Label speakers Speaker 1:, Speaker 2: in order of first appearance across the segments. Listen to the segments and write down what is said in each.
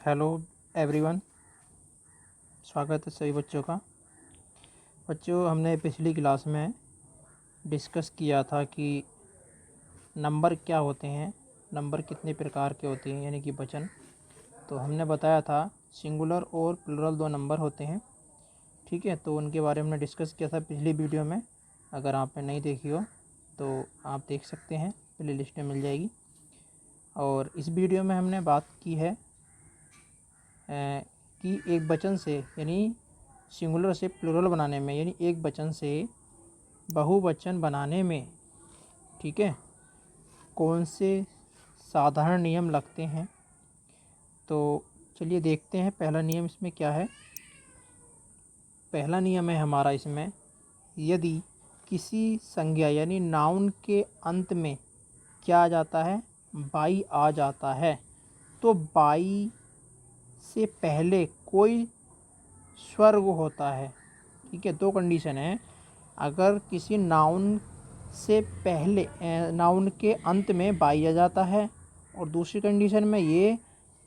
Speaker 1: Hello everyone, स्वागत है सभी बच्चों का। बच्चों, हमने पिछली क्लास में डिस्कस किया था कि नंबर क्या होते हैं, नंबर कितने प्रकार के होते हैं, यानी कि वचन। तो हमने बताया था सिंगुलर और प्लुरल दो नंबर होते हैं, ठीक है। तो उनके बारे में हमने डिस्कस किया था पिछली वीडियो में। अगर आपने नहीं देखी हो तो आप देख सकते हैं, प्ले लिस्ट में मिल जाएगी। और इस वीडियो में हमने बात की है कि एक वचन से यानी सिंगुलर से प्लुरल बनाने में, यानी एक वचन से बहुवचन बनाने में, ठीक है, कौन से साधारण नियम लगते हैं। तो चलिए देखते हैं पहला नियम इसमें क्या है। पहला नियम है हमारा इसमें, यदि किसी संज्ञा यानी नाउन के अंत में क्या आ जाता है, बाई आ जाता है, तो बाई से पहले कोई स्वर्ग होता है, ठीक है। दो कंडीशन है। अगर किसी नाउन से पहले नाउन के अंत में बाई आ जाता है, और दूसरी कंडीशन में ये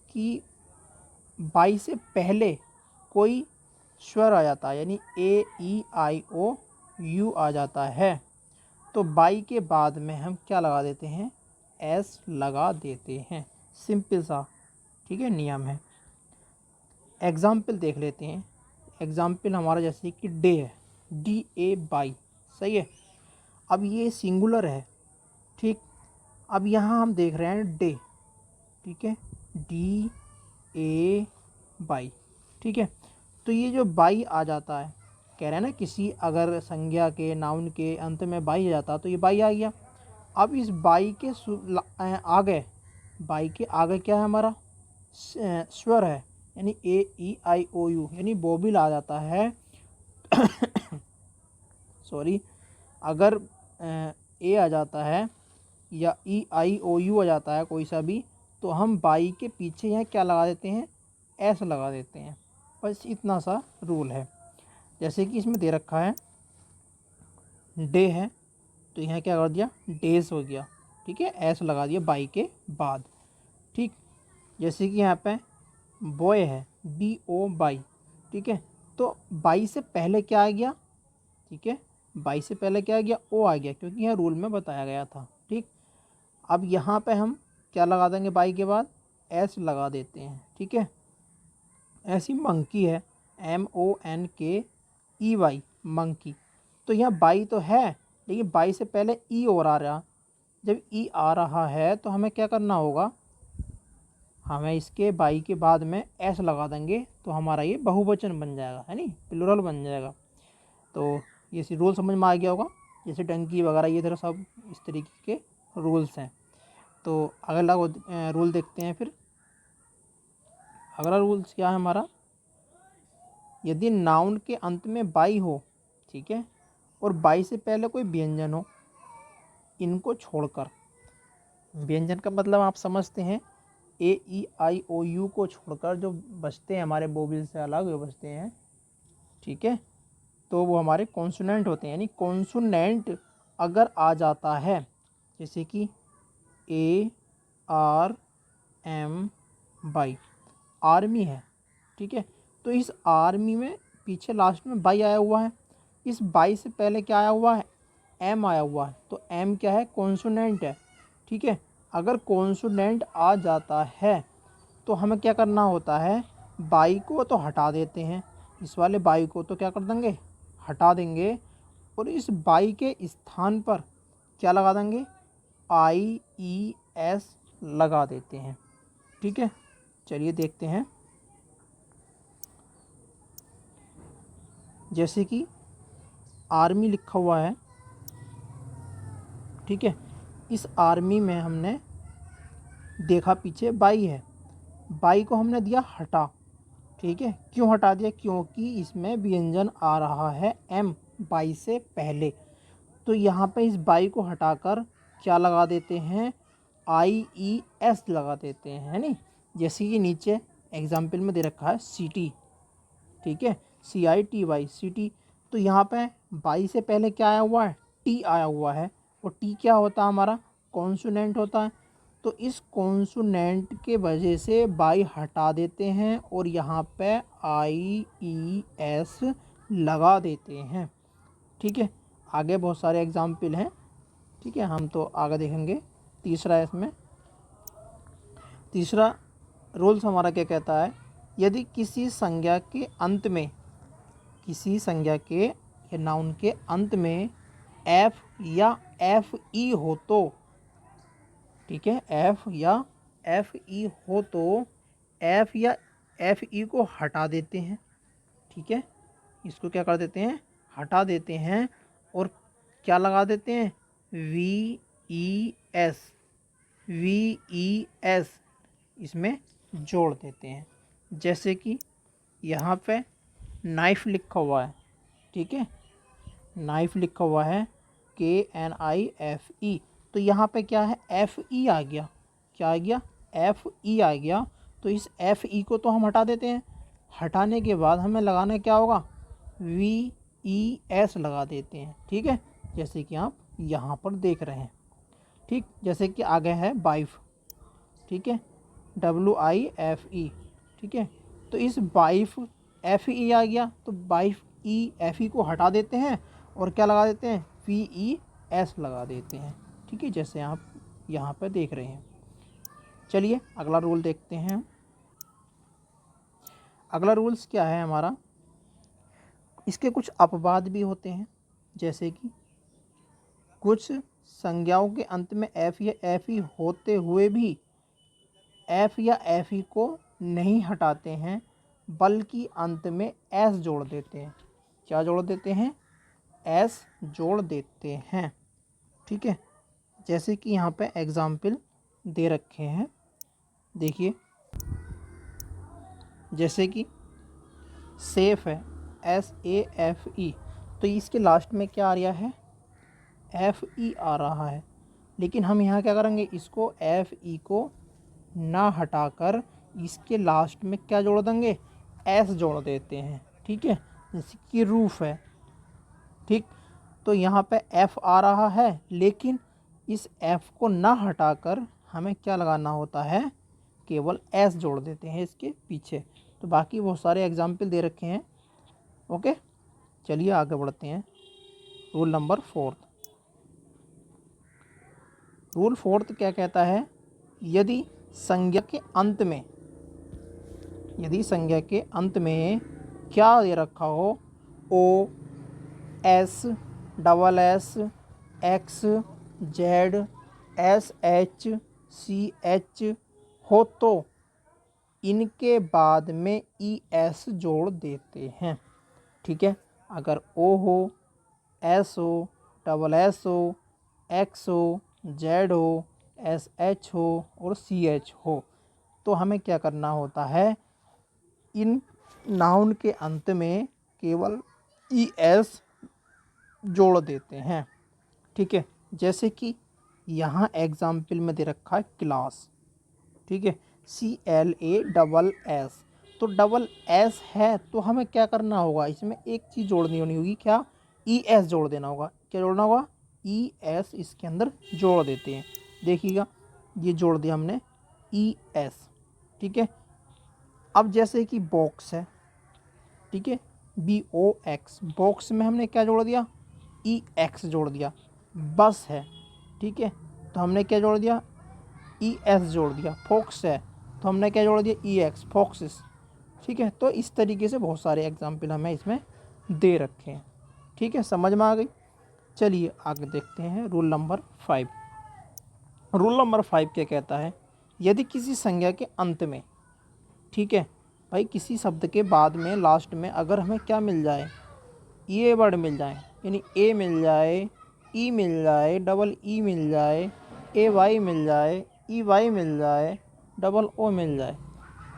Speaker 1: कि बाई से पहले कोई स्वर आ जाता है, यानी ए ई आई ओ यू आ जाता है, तो बाई के बाद में हम क्या लगा देते हैं, एस लगा देते हैं। सिंपल सा, ठीक है, नियम है। एग्जाम्पल देख लेते हैं। एग्जाम्पल हमारा जैसे कि डे है, डी ए बाई, सही है। अब ये सिंगुलर है, ठीक। अब यहाँ हम देख रहे हैं डे, ठीक है, डी ए बाई, ठीक है। तो ये जो बाई आ जाता है, कह रहे हैं ना, किसी अगर संज्ञा के नाउन के अंत में बाई आ जाता तो ये बाई आ गया। अब इस बाई के आगे, बाई के आगे क्या है हमारा, स्वर है, यानी ए ई आई ओ यू, यानी बोबिल आ जाता है। सॉरी, अगर ए आ जाता है या ई आई ओ यू आ जाता है कोई सा भी, तो हम बाई के पीछे यहाँ क्या लगा देते हैं, एस लगा देते हैं। बस इतना सा रूल है। जैसे कि इसमें दे रखा है डे है, तो यहाँ क्या कर दिया, डेज हो गया, ठीक है, एस लगा दिया बाई के बाद, ठीक। जैसे कि यहाँ पे बॉय है, बी ओ बाई, ठीक है, तो बाई से पहले क्या आ गया, ठीक है, बाई से पहले क्या आ गया, ओ आ गया, क्योंकि यह रूल में बताया गया था, ठीक। अब यहाँ पे हम क्या लगा देंगे, बाई के बाद एस लगा देते हैं, ठीक है। ऐसी मंकी है, एम ओ एन के ई वाई, मंकी। तो यहाँ बाई तो है, लेकिन बाई से पहले ई और आ रहा। जब ई आ रहा है तो हमें क्या करना होगा, हमें इसके बाई के बाद में एस लगा देंगे, तो हमारा ये बहुवचन बन जाएगा, है नहीं, प्लुरल बन जाएगा। तो ये रूल समझ में आ गया होगा, जैसे डंकी वगैरह, ये तरह सब इस तरीके के रूल्स हैं। तो अगला रूल देखते हैं फिर। अगला रूल्स क्या है हमारा, यदि नाउन के अंत में बाई हो, ठीक है, और बाई से पहले कोई व्यंजन हो, इनको छोड़कर, व्यंजन का मतलब आप समझते हैं, ए ई आई ओ यू को छोड़कर जो बचते हैं हमारे बोबिल से अलग जो बचते हैं, ठीक है, तो वो हमारे कॉन्सोनेंट होते हैं। यानी कॉन्सोनेंट अगर आ जाता है, जैसे कि A R M Y, army है, ठीक है, तो इस आर्मी में पीछे लास्ट में बाई आया हुआ है, इस बाई से पहले क्या आया हुआ है, एम आया हुआ है, तो एम क्या है, कॉन्सोनेंट है, ठीक है। अगर कॉन्सोनेंट आ जाता है तो हमें क्या करना होता है, बाई को तो हटा देते हैं, इस वाले बाई को तो क्या कर देंगे, हटा देंगे, और इस बाई के स्थान पर क्या लगा देंगे, आई ई एस लगा देते हैं, ठीक है। चलिए देखते हैं। जैसे कि आर्मी लिखा हुआ है, ठीक है, इस आर्मी में हमने देखा पीछे बाई है, बाई को हमने दिया हटा, ठीक है। क्यों हटा दिया, क्योंकि इसमें व्यंजन आ रहा है एम बाई से पहले, तो यहाँ पे इस बाई को हटाकर क्या लगा देते हैं, आई ई एस लगा देते हैं, है नहीं। जैसे कि नीचे एग्जाम्पल में दे रखा है सिटी, ठीक है, सी आई टी वाई, सिटी। तो यहाँ पे बाई से पहले क्या आया हुआ है, टी आया हुआ है, और टी क्या होता है हमारा, कॉन्सोनेंट होता है। तो इस कॉन्सोनेंट के वजह से बाई हटा देते हैं और यहाँ पे आई ई एस लगा देते हैं। ठीक है, आगे बहुत सारे एग्जाम्पल हैं। ठीक है, हम तो आगे देखेंगे। तीसरा है इसमें, तीसरा रूल्स हमारा क्या कहता है, यदि किसी संज्ञा के अंत में, किसी संज्ञा के या नाउन के अंत में एफ या एफ ई हो तो, ठीक है, एफ या एफ ई हो तो एफ या एफ ई को हटा देते हैं। ठीक है, इसको क्या कर देते हैं, हटा देते हैं और क्या लगा देते हैं, V E S, V E S इसमें जोड़ देते हैं। जैसे कि यहाँ पे नाइफ लिखा हुआ है। ठीक है, नाइफ लिखा हुआ है KNIFE, तो यहाँ पे क्या है, FE आ गया। क्या आ गया, FE आ गया। तो इस FE को तो हम हटा देते हैं। हटाने के बाद हमें लगाना क्या होगा, VES लगा देते हैं। ठीक है, जैसे कि आप यहाँ पर देख रहे हैं। ठीक, जैसे कि आगे है वाइफ। ठीक है, WIFE। ठीक है, तो इस वाइफ FE आ गया, तो वाइफ FE को हटा देते हैं और क्या लगा देते हैं, VES लगा देते हैं। ठीक है, जैसे आप यहाँ पर देख रहे हैं। चलिए अगला रूल देखते हैं। अगला रूल्स क्या है हमारा, इसके कुछ अपवाद भी होते हैं। जैसे कि कुछ संज्ञाओं के अंत में एफ या एफ ई होते हुए भी एफ या एफ ई को नहीं हटाते हैं, बल्कि अंत में एस जोड़ देते हैं। क्या जोड़ देते हैं, एस जोड़ देते हैं। ठीक है, जैसे कि यहाँ पे एग्जाम्पल दे रखे हैं, देखिए। जैसे कि सेफ है, SAFE, तो इसके लास्ट में क्या आ रहा है, FE आ रहा है। लेकिन हम यहाँ क्या करेंगे, इसको FE को ना हटाकर इसके लास्ट में क्या जोड़ देंगे, S जोड़ देते हैं। ठीक है, जैसे कि रूफ है। ठीक, तो यहाँ पे F आ रहा है, लेकिन इस F को ना हटाकर हमें क्या लगाना होता है, केवल S जोड़ देते हैं इसके पीछे। तो बाकी बहुत सारे एग्जाम्पल दे रखे हैं। ओके, चलिए आगे बढ़ते हैं। Rule number 4। रूल 4 क्या कहता है, यदि संज्ञा के अंत में, यदि संज्ञा के अंत में क्या दे रखा हो, O S SS X Z SH CH हो तो इनके बाद में ES जोड़ देते हैं। ठीक है, अगर O हो, S हो, SS हो, X हो, Z हो, SH हो और CH हो, तो हमें क्या करना होता है, इन नाउन के अंत में केवल ES जोड़ देते हैं। ठीक है, जैसे कि यहाँ एग्जाम्पल में दे रखा है क्लास। ठीक है, CLASS, तो डबल एस है, तो हमें क्या करना होगा, इसमें एक चीज़ जोड़नी होगी, क्या, ES जोड़ देना होगा। क्या जोड़ना होगा, ES इसके अंदर जोड़ देते हैं। देखिएगा, ये जोड़ दिया हमने ES। ठीक है, अब जैसे कि बॉक्स है, ठीक है, BOX, बॉक्स में हमने क्या जोड़ दिया, EX जोड़ दिया। बस है, ठीक है, तो हमने क्या जोड़ दिया, ES जोड़ दिया। फॉक्स है, तो हमने क्या जोड़ दिया, EX, फॉक्सेस। ठीक है, तो इस तरीके से बहुत सारे एग्जाम्पल हमें इसमें दे रखे हैं। ठीक है, समझ में आ गई। चलिए आगे देखते हैं रूल नंबर 5। रूल नंबर 5 क्या कहता है, यदि किसी संज्ञा के अंत में, ठीक है भाई, किसी शब्द के बाद में लास्ट में अगर हमें क्या मिल जाए, ये वर्ड मिल जाए, यानी ए मिल जाए, ई मिल जाए, डबल ई मिल जाए, AY मिल जाए, EY मिल जाए, डबल O मिल जाए,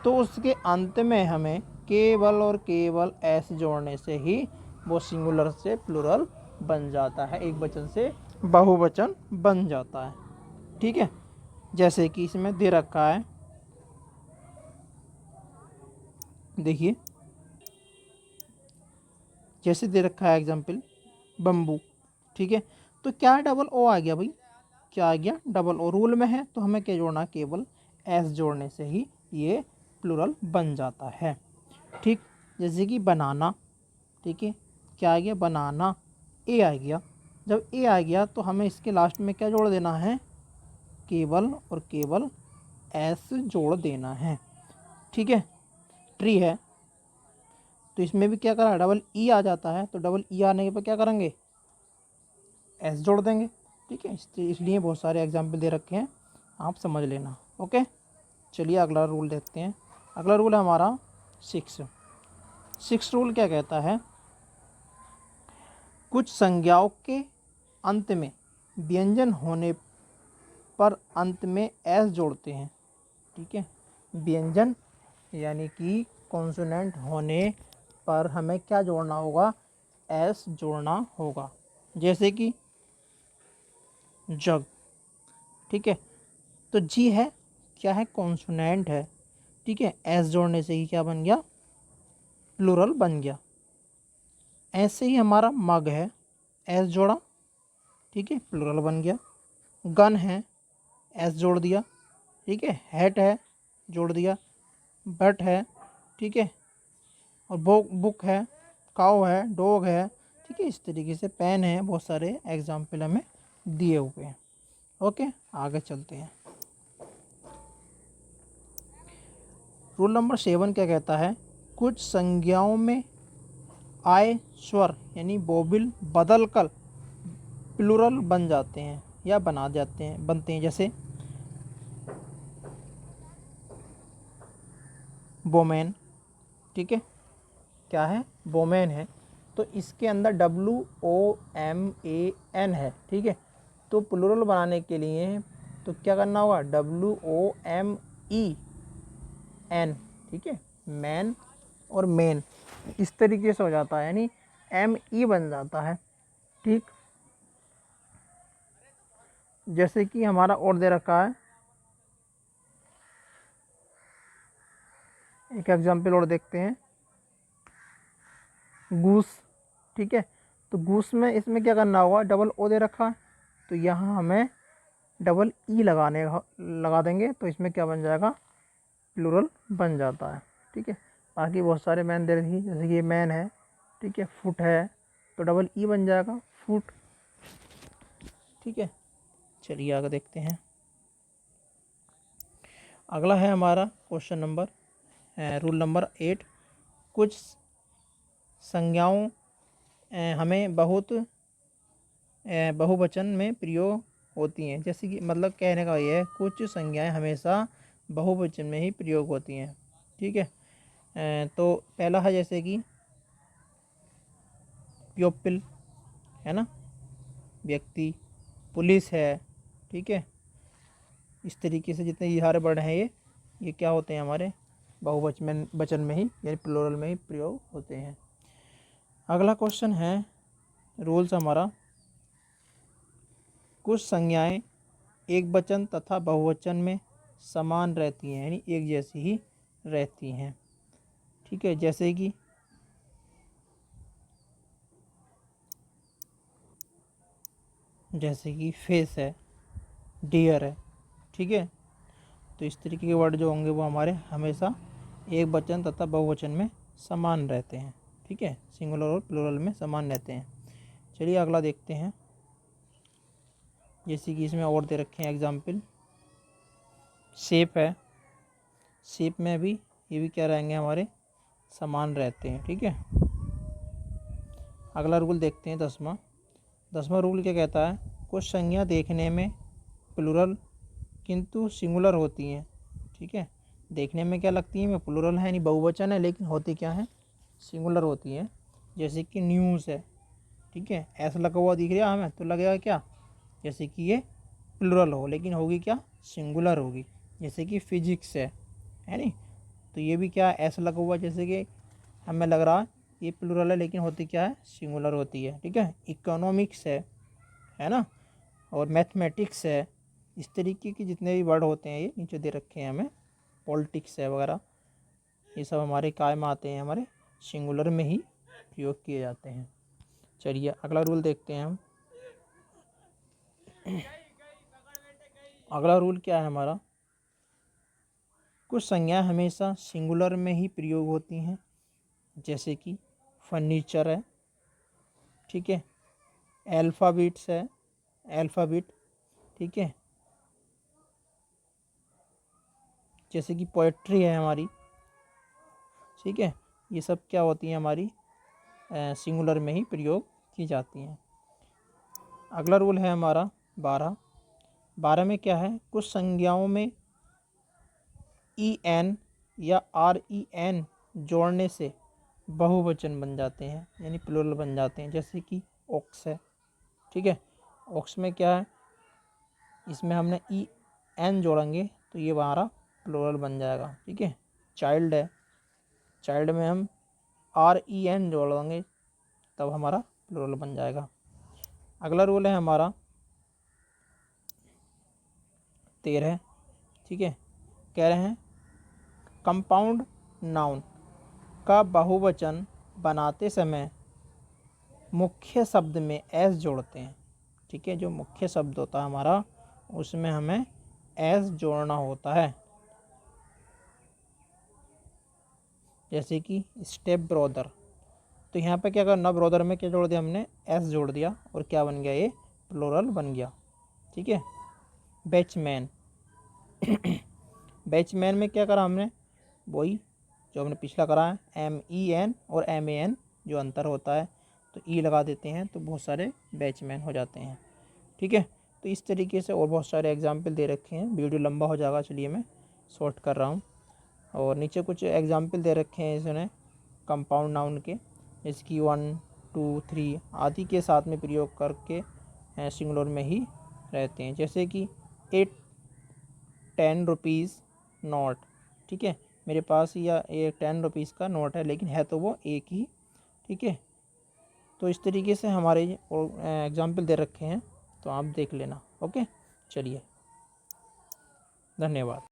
Speaker 1: तो उसके अंत में हमें केवल और केवल S जोड़ने से ही वो सिंगुलर से प्लुरल बन जाता है, एक वचन से बहुवचन बन जाता है। ठीक है, जैसे कि इसमें दे रखा है, देखिए, जैसे दे रखा है एग्जाम्पल बम्बू। ठीक है, तो क्या डबल O आ गया भाई, क्या आ गया, डबल। और रूल में है तो हमें क्या जोड़ना, केवल एस जोड़ने से ही ये प्लूरल बन जाता है। ठीक, जैसे कि बनाना, ठीक है, क्या आ गया, बनाना, ए आ गया। जब ए आ गया तो हमें इसके लास्ट में क्या जोड़ देना है, केवल और केवल एस जोड़ देना है। ठीक है, ट्री है तो इसमें भी क्या करा, डबल ई आ जाता है, तो डबल ई आने पर क्या करेंगे, एस जोड़ देंगे। ठीक है, इसलिए बहुत सारे एग्जाम्पल दे रखे हैं, आप समझ लेना। ओके, चलिए अगला रूल देखते हैं। अगला रूल है हमारा 6 रूल क्या कहता है, कुछ संज्ञाओं के अंत में व्यंजन होने पर अंत में एस जोड़ते हैं। ठीक है, व्यंजन यानी कि कॉन्सोनेंट होने पर हमें क्या जोड़ना होगा, एस जोड़ना होगा। जैसे कि जग, ठीक है, तो जी है, क्या है, कॉन्सोनेंट है। ठीक है, एस जोड़ने से ही क्या बन गया, प्लूरल बन गया। ऐसे ही हमारा मग है, एस जोड़ा, ठीक है, प्लूरल बन गया। गन है, एस जोड़ दिया, ठीक है, हैट है, जोड़ दिया। बट है, ठीक है, और बुक है, काउ है, डॉग है। ठीक है, इस तरीके से पेन है, बहुत सारे एग्जाम्पल हमें दिए हुए हैं। ओके, आगे चलते हैं। रूल नंबर 7 क्या कहता है, कुछ संज्ञाओं में आय स्वर यानी वोवेल बदल कर प्लूरल बन जाते हैं या बनते हैं। जैसे वोमेन, ठीक है, क्या है, वोमेन है, तो इसके अंदर WOMAN है। ठीक है, तो प्लूरल बनाने के लिए तो क्या करना होगा, WOMEN, ठीक है, मैन और मेन, इस तरीके से हो जाता है, यानी ME बन जाता है। ठीक, जैसे कि हमारा और दे रखा है, एक एग्जाम्पल और देखते हैं, गूस। ठीक है, तो गूस में इसमें क्या करना होगा, डबल ओ दे रखा है, तो यहाँ हमें डबल ई लगा देंगे, तो इसमें क्या बन जाएगा, प्लूरल बन जाता है। ठीक है, बाकी बहुत सारे मैन दे रखी, जैसे कि ये मैन है, ठीक है, फुट है, तो डबल ई बन जाएगा, फुट। ठीक है, चलिए आगे देखते हैं। अगला है हमारा क्वेश्चन नंबर रूल नंबर 8, कुछ संज्ञाओं हमें बहुत बहुवचन में प्रयोग होती हैं। जैसे कि मतलब कहने का ये है, कुछ संज्ञाएं हमेशा बहुवचन में ही प्रयोग होती हैं। ठीक है, तो पहला है जैसे कि प्योपिल, है ना, व्यक्ति, पुलिस है। ठीक है, इस तरीके से जितने ये सारे वर्ड हैं ये क्या होते हैं, हमारे बहुवचन में ही यानी प्लूरल में ही प्रयोग होते हैं। अगला क्वेश्चन है रूल्स हमारा, कुछ संज्ञाएं एक वचन तथा बहुवचन में समान रहती हैं, यानी एक जैसी ही रहती हैं। ठीक है, जैसे कि फेस है, डियर है। ठीक है, तो इस तरीके के वर्ड जो होंगे वो हमारे हमेशा एक वचन तथा बहुवचन में समान रहते हैं। ठीक है, सिंगुलर और प्लूरल में समान रहते हैं। चलिए अगला देखते हैं, जैसे कि इसमें और दे रखे हैं एग्जाम्पल, शेप है, शेप में भी ये भी क्या रहेंगे, हमारे समान रहते हैं। ठीक है, अगला रूल देखते हैं 10वां रूल क्या कहता है, कुछ संज्ञा देखने में प्लूरल किंतु सिंगुलर होती हैं। ठीक है, देखने में क्या लगती है, में प्लूरल है यानी बहुवचन है, लेकिन होती क्या है, सिंगुलर होती हैं। जैसे कि न्यूज़ है, ठीक है, ऐसा लगा हुआ दिख रहा है हमें तो लगेगा क्या, जैसे कि ये प्लूरल हो, लेकिन होगी क्या, सिंगुलर होगी। जैसे कि फिजिक्स है नहीं, तो ये भी क्या ऐसा लगा हुआ जैसे कि हमें लग रहा है ये प्लूरल है, लेकिन होती क्या है, सिंगुलर होती है। ठीक है, इकोनॉमिक्स है ना, और मैथमेटिक्स है। इस तरीके के जितने भी वर्ड होते हैं ये नीचे दे रखे हैं हमें, पॉलिटिक्स है वगैरह, ये सब हमारे काय में आते हैं, हमारे सिंगुलर में ही प्रयोग किए जाते हैं। चलिए अगला रूल देखते हैं हम, अगला रूल क्या है हमारा, कुछ संज्ञाएं हमेशा सिंगुलर में ही प्रयोग होती हैं, जैसे कि फर्नीचर है, ठीक है, अल्फ़ाबेट्स है, अल्फ़ाबेट, ठीक है, जैसे कि पोएट्री है हमारी, ठीक है, ये सब क्या होती हैं हमारी सिंगुलर में ही प्रयोग की जाती हैं। अगला रूल है हमारा 12 में क्या है, कुछ संज्ञाओं में ई एन या आर ई एन जोड़ने से बहुवचन बन जाते हैं, यानी प्लूरल बन जाते हैं, जैसे कि ऑक्स है, ठीक है, ऑक्स में क्या है, इसमें हमने ई एन जोड़ेंगे तो ये हमारा प्लूरल बन जाएगा, ठीक है। चाइल्ड है, चाइल्ड में हम आर ई एन जोड़ देंगे तब हमारा प्लूरल बन जाएगा। अगला रूल है हमारा 13, ठीक है, कह रहे हैं कंपाउंड नाउन का बहुवचन बनाते समय मुख्य शब्द में एस जोड़ते हैं, ठीक है, जो मुख्य शब्द होता है हमारा उसमें हमें एस जोड़ना होता है, जैसे कि स्टेप ब्रदर, तो यहाँ पे क्या करना, ब्रदर में क्या जोड़ दिया हमने, एस जोड़ दिया और क्या बन गया, ये प्लूरल बन गया, ठीक है। बैचमैन बैचमैन में क्या करा हमने, वही जो हमने पिछला करा है, एम ई एन और एम ए एन जो अंतर होता है तो ई लगा देते हैं तो बहुत सारे बैचमैन हो जाते हैं, ठीक है। तो इस तरीके से और बहुत सारे एग्जाम्पल दे रखे हैं, वीडियो लंबा हो जाएगा, चलिए मैं शॉर्ट कर रहा हूँ। और नीचे कुछ एग्जाम्पल दे रखे हैं इसने कंपाउंड नाउन के, जैसे कि 1 2 3 आदि के साथ में प्रयोग करके सिंगुलर में ही रहते हैं, जैसे कि 8 10 रुपीज़ नोट, ठीक है, मेरे पास या ये 10 रुपीज़ का नोट है लेकिन है तो वो एक ही, ठीक है। तो इस तरीके से हमारे एग्जाम्पल दे रखे हैं तो आप देख लेना, ओके, चलिए, धन्यवाद।